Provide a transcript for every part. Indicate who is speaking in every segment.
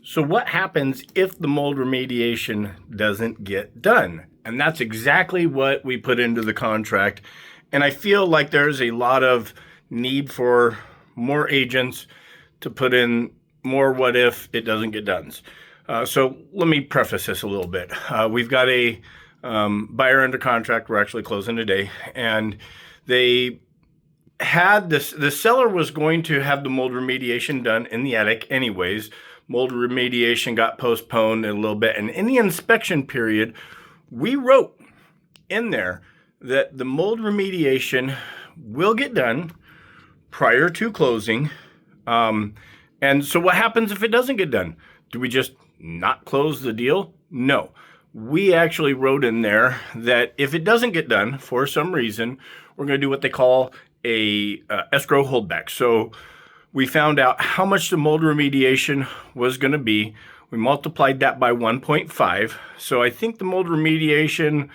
Speaker 1: So what happens if the mold remediation doesn't get done? And that's exactly what we put into the contract. And I feel like there's a lot of need for more agents to put in more what if it doesn't get done. So let me preface this a little bit. We've got a buyer under contract. We're actually closing today. And they had this, the seller was going to have the mold remediation done in the attic anyways. Mold remediation got postponed a little bit. And in the inspection period, we wrote in there that the mold remediation will get done prior to closing. And so what happens if it doesn't get done? Do we just not close the deal? No. We actually wrote in there that if it doesn't get done for some reason, we're going to do what they call a escrow holdback. So we found out how much the mold remediation was going to be. We multiplied that by 1.5. So I think the mold remediation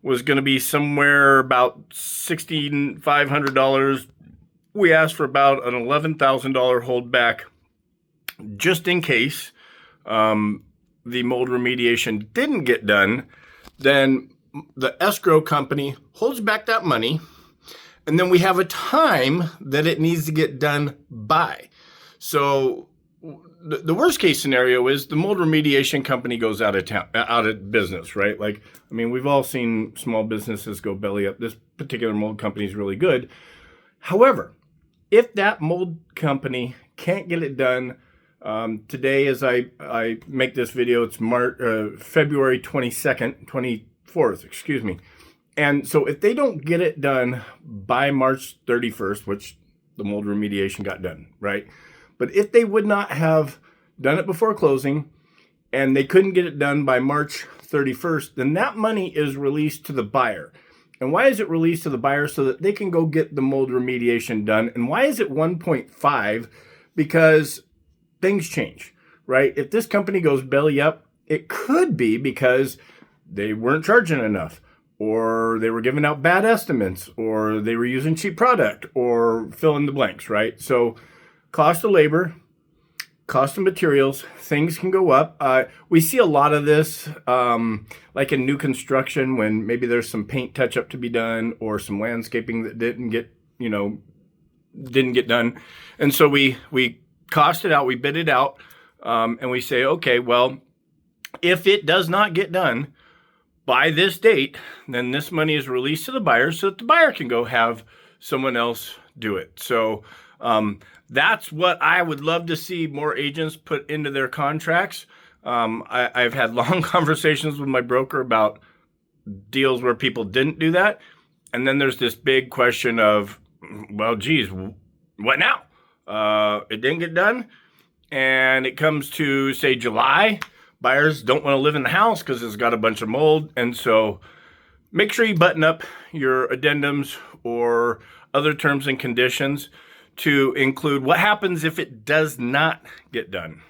Speaker 1: was going to be somewhere about $6,500. We asked for about an $11,000 holdback just in case the mold remediation didn't get done. Then the escrow company holds back that money. And then we have a time that it needs to get done by. So the worst case scenario is the mold remediation company goes out of business, right? Like, I mean, we've all seen small businesses go belly up. This particular mold company is really good. However, if that mold company can't get it done, today as I make this video, it's February 24th, excuse me. And so if they don't get it done by March 31st, which the mold remediation got done, right? But if they would not have done it before closing and they couldn't get it done by March 31st, then that money is released to the buyer. And why is it released to the buyer? So that they can go get the mold remediation done. And why is it 1.5? Because things change, right? If this company goes belly up, it could be because they weren't charging enough, or they were giving out bad estimates, or they were using cheap product, or fill in the blanks, right? So cost of labor, cost of materials, things can go up. We see a lot of this, like in new construction, when maybe there's some paint touch up to be done or some landscaping that didn't get done. And so we cost it out, we bid it out, and we say, okay, well, if it does not get done by this date, then this money is released to the buyer so that the buyer can go have someone else do it. So that's what I would love to see more agents put into their contracts. I've had long conversations with my broker about deals where people didn't do that. And then there's this big question of, well, geez, what now? It didn't get done. And it comes to, say, July. Buyers don't want to live in the house because it's got a bunch of mold. And so make sure you button up your addendums or other terms and conditions to include what happens if it does not get done.